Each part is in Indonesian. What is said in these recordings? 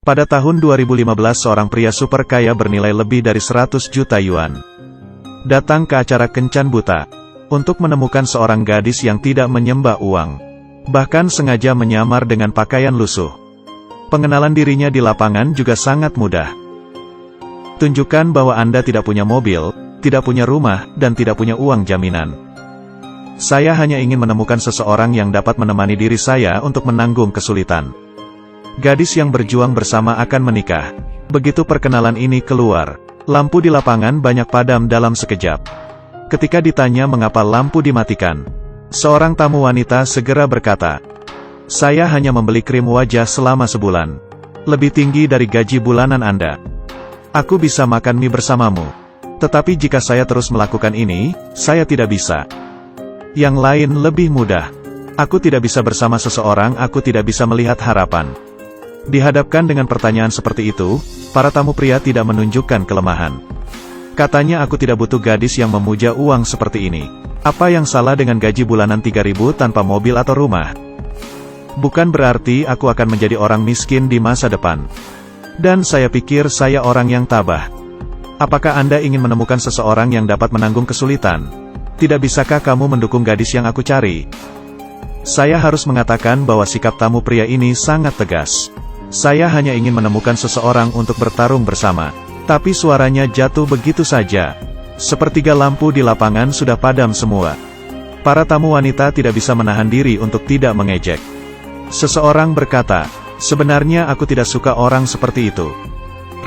Pada tahun 2015 seorang pria super kaya bernilai lebih dari 100 juta yuan datang ke acara Kencan Buta untuk menemukan seorang gadis yang tidak menyembah uang, bahkan sengaja menyamar dengan pakaian lusuh. Pengenalan dirinya di lapangan juga sangat mudah. Tunjukkan bahwa Anda tidak punya mobil, tidak punya rumah, dan tidak punya uang jaminan. Saya hanya ingin menemukan seseorang yang dapat menemani diri saya untuk menanggung kesulitan. Gadis yang berjuang bersama akan menikah. Begitu perkenalan ini keluar, lampu di lapangan banyak padam dalam sekejap. Ketika ditanya mengapa lampu dimatikan, seorang tamu wanita segera berkata, "Saya hanya membeli krim wajah selama sebulan. Lebih tinggi dari gaji bulanan Anda. Aku bisa makan mie bersamamu. Tetapi jika saya terus melakukan ini, saya tidak bisa. Yang lain lebih mudah. Aku tidak bisa bersama seseorang, aku tidak bisa melihat harapan." Dihadapkan dengan pertanyaan seperti itu, para tamu pria tidak menunjukkan kelemahan. Katanya, "Aku tidak butuh gadis yang memuja uang seperti ini. Apa yang salah dengan gaji bulanan 3.000 tanpa mobil atau rumah? Bukan berarti aku akan menjadi orang miskin di masa depan. Dan saya pikir saya orang yang tabah. Apakah Anda ingin menemukan seseorang yang dapat menanggung kesulitan? Tidak bisakah kamu mendukung gadis yang aku cari?" Saya harus mengatakan bahwa sikap tamu pria ini sangat tegas. Saya hanya ingin menemukan seseorang untuk bertarung bersama. Tapi suaranya jatuh begitu saja. Sepertiga lampu di lapangan sudah padam semua. Para tamu wanita tidak bisa menahan diri untuk tidak mengejek. Seseorang berkata, "Sebenarnya aku tidak suka orang seperti itu.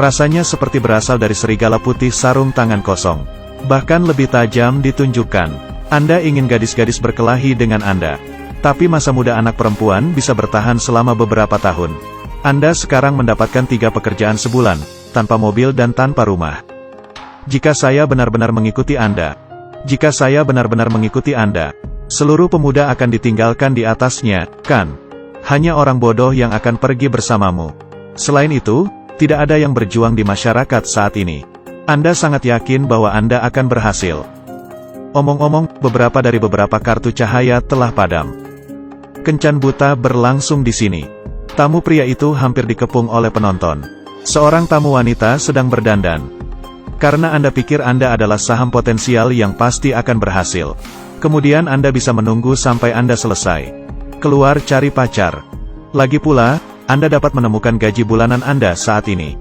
Rasanya seperti berasal dari serigala putih sarung tangan kosong. Bahkan lebih tajam ditunjukkan. Anda ingin gadis-gadis berkelahi dengan Anda. Tapi masa muda anak perempuan bisa bertahan selama beberapa tahun. Anda sekarang mendapatkan 3 pekerjaan sebulan, tanpa mobil dan tanpa rumah. Jika saya benar-benar mengikuti Anda, seluruh pemuda akan ditinggalkan di atasnya, kan? Hanya orang bodoh yang akan pergi bersamamu. Selain itu, tidak ada yang berjuang di masyarakat saat ini. Anda sangat yakin bahwa Anda akan berhasil." Omong-omong, beberapa kartu cahaya telah padam. Kencan Buta berlangsung di sini. Tamu pria itu hampir dikepung oleh penonton. Seorang tamu wanita sedang berdandan. Karena Anda pikir Anda adalah saham potensial yang pasti akan berhasil. Kemudian Anda bisa menunggu sampai Anda selesai. Keluar cari pacar. Lagi pula, Anda dapat menemukan gaji bulanan Anda saat ini.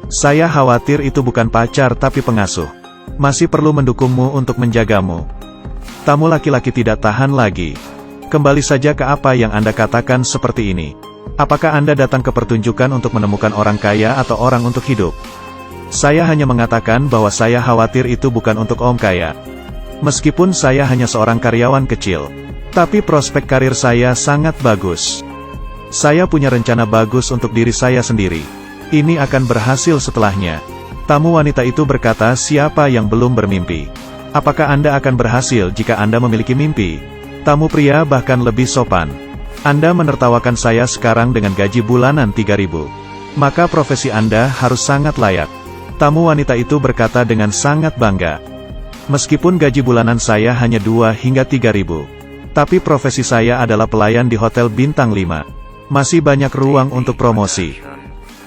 Saya khawatir itu bukan pacar tapi pengasuh. Masih perlu mendukungmu untuk menjagamu. Tamu laki-laki tidak tahan lagi. Kembali saja ke apa yang Anda katakan seperti ini. Apakah Anda datang ke pertunjukan untuk menemukan orang kaya atau orang untuk hidup? Saya hanya mengatakan bahwa saya khawatir itu bukan untuk om kaya. Meskipun saya hanya seorang karyawan kecil, tapi prospek karir saya sangat bagus. Saya punya rencana bagus untuk diri saya sendiri. Ini akan berhasil setelahnya. Tamu wanita itu berkata, "Siapa yang belum bermimpi? Apakah Anda akan berhasil jika Anda memiliki mimpi?" Tamu pria bahkan lebih sopan. "Anda menertawakan saya sekarang dengan gaji bulanan 3.000. Maka profesi Anda harus sangat layak." Tamu wanita itu berkata dengan sangat bangga. "Meskipun gaji bulanan saya hanya 2 hingga 3.000. Tapi profesi saya adalah pelayan di hotel bintang 5. Masih banyak ruang untuk promosi.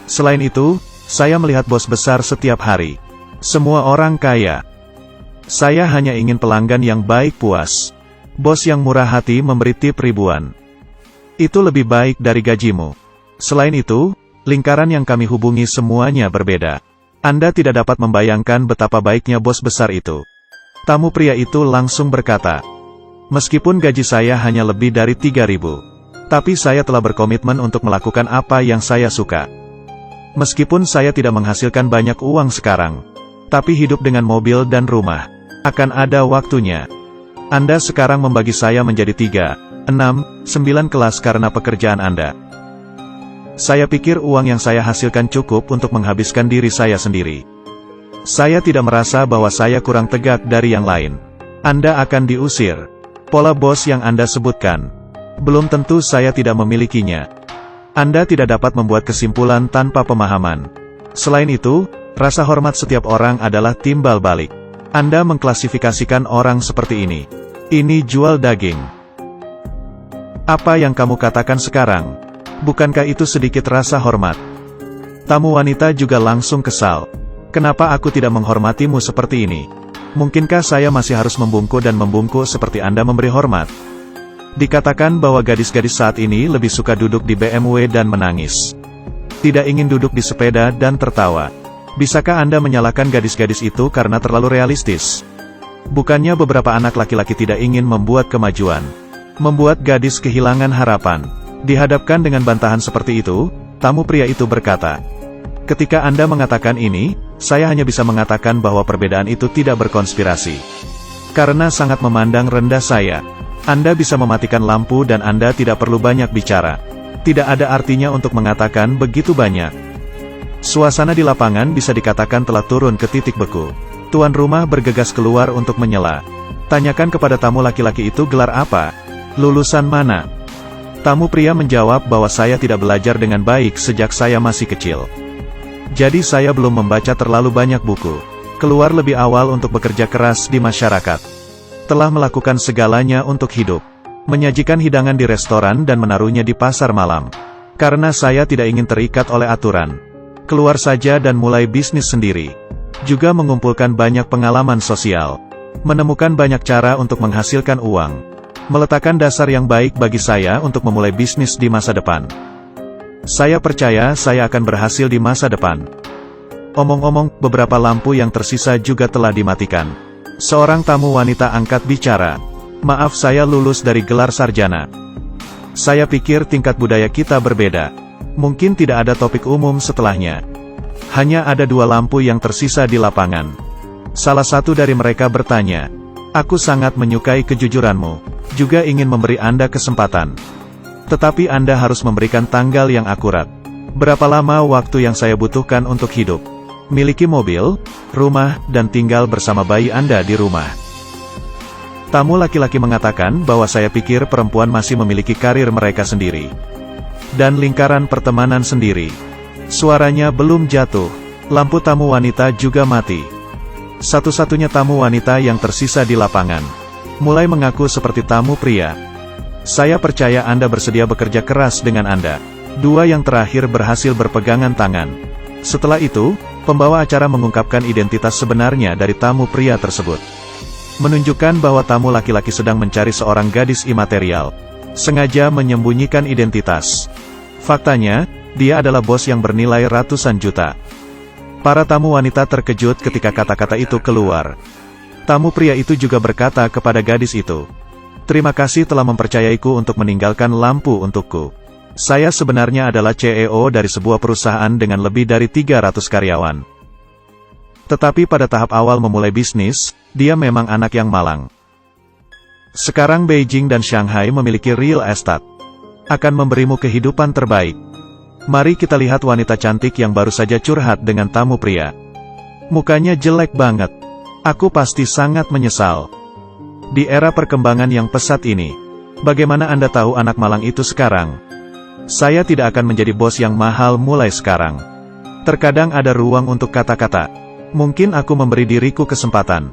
Selain itu, saya melihat bos besar setiap hari. Semua orang kaya. Saya hanya ingin pelanggan yang baik puas. Bos yang murah hati memberi tip ribuan. Itu lebih baik dari gajimu. Selain itu, lingkaran yang kami hubungi semuanya berbeda. Anda tidak dapat membayangkan betapa baiknya bos besar itu." Tamu pria itu langsung berkata, "Meskipun gaji saya hanya lebih dari 3.000, tapi saya telah berkomitmen untuk melakukan apa yang saya suka. Meskipun saya tidak menghasilkan banyak uang sekarang, tapi hidup dengan mobil dan rumah, akan ada waktunya. Anda sekarang membagi saya menjadi 3, 6, 9 kelas karena pekerjaan Anda. Saya pikir uang yang saya hasilkan cukup untuk menghabiskan diri saya sendiri. Saya tidak merasa bahwa saya kurang tegak dari yang lain. Anda akan diusir. Pola bos yang Anda sebutkan, belum tentu saya tidak memilikinya. Anda tidak dapat membuat kesimpulan tanpa pemahaman. Selain itu, rasa hormat setiap orang adalah timbal balik. Anda mengklasifikasikan orang seperti ini. Ini jual daging. Apa yang kamu katakan sekarang? Bukankah itu sedikit rasa hormat? Tamu wanita juga langsung kesal. Kenapa aku tidak menghormatimu seperti ini? Mungkinkah saya masih harus membungkuk dan membungkuk seperti Anda memberi hormat? Dikatakan bahwa gadis-gadis saat ini lebih suka duduk di BMW dan menangis. Tidak ingin duduk di sepeda dan tertawa. Bisakah Anda menyalahkan gadis-gadis itu karena terlalu realistis? Bukannya beberapa anak laki-laki tidak ingin membuat kemajuan, membuat gadis kehilangan harapan. Dihadapkan dengan bantahan seperti itu, tamu pria itu berkata, "Ketika Anda mengatakan ini, saya hanya bisa mengatakan bahwa perbedaan itu tidak berkonspirasi. Karena sangat memandang rendah saya. Anda bisa mematikan lampu dan Anda tidak perlu banyak bicara. Tidak ada artinya untuk mengatakan begitu banyak." Suasana di lapangan bisa dikatakan telah turun ke titik beku. Tuan rumah bergegas keluar untuk menyela. Tanyakan kepada tamu laki-laki itu gelar apa? Lulusan mana? Tamu pria menjawab bahwa saya tidak belajar dengan baik sejak saya masih kecil. Jadi saya belum membaca terlalu banyak buku. Keluar lebih awal untuk bekerja keras di masyarakat. Telah melakukan segalanya untuk hidup. Menyajikan hidangan di restoran dan menaruhnya di pasar malam. Karena saya tidak ingin terikat oleh aturan. Keluar saja dan mulai bisnis sendiri. Juga mengumpulkan banyak pengalaman sosial. Menemukan banyak cara untuk menghasilkan uang. Meletakkan dasar yang baik bagi saya untuk memulai bisnis di masa depan. Saya percaya saya akan berhasil di masa depan. Omong-omong, beberapa lampu yang tersisa juga telah dimatikan. Seorang tamu wanita angkat bicara. "Maaf, saya lulus dari gelar sarjana. Saya pikir tingkat budaya kita berbeda. Mungkin tidak ada topik umum setelahnya. Hanya ada 2 lampu yang tersisa di lapangan." Salah satu dari mereka bertanya, "Aku sangat menyukai kejujuranmu. Juga ingin memberi Anda kesempatan. Tetapi Anda harus memberikan tanggal yang akurat. Berapa lama waktu yang saya butuhkan untuk hidup? Miliki mobil, rumah, dan tinggal bersama bayi Anda di rumah." Tamu laki-laki mengatakan bahwa saya pikir perempuan masih memiliki karir mereka sendiri. Dan lingkaran pertemanan sendiri. Suaranya belum jatuh. Lampu tamu wanita juga mati. Satu-satunya tamu wanita yang tersisa di lapangan mulai mengaku seperti tamu pria. "Saya percaya Anda bersedia bekerja keras dengan Anda." 2 yang terakhir berhasil berpegangan tangan. Setelah itu, pembawa acara mengungkapkan identitas sebenarnya dari tamu pria tersebut. Menunjukkan bahwa tamu laki-laki sedang mencari seorang gadis imaterial. Sengaja menyembunyikan identitas. Faktanya, dia adalah bos yang bernilai ratusan juta. Para tamu wanita terkejut ketika kata-kata itu keluar. Tamu pria itu juga berkata kepada gadis itu, "Terima kasih telah mempercayaiku untuk meninggalkan lampu untukku. Saya sebenarnya adalah CEO dari sebuah perusahaan dengan lebih dari 300 karyawan. Tetapi pada tahap awal memulai bisnis, dia memang anak yang malang. Sekarang Beijing dan Shanghai memiliki real estate. Akan memberimu kehidupan terbaik." Mari kita lihat wanita cantik yang baru saja curhat dengan tamu pria. Mukanya jelek banget. Aku pasti sangat menyesal. Di era perkembangan yang pesat ini, bagaimana Anda tahu anak malang itu sekarang? Saya tidak akan menjadi bos yang mahal mulai sekarang. Terkadang ada ruang untuk kata-kata. Mungkin aku memberi diriku kesempatan.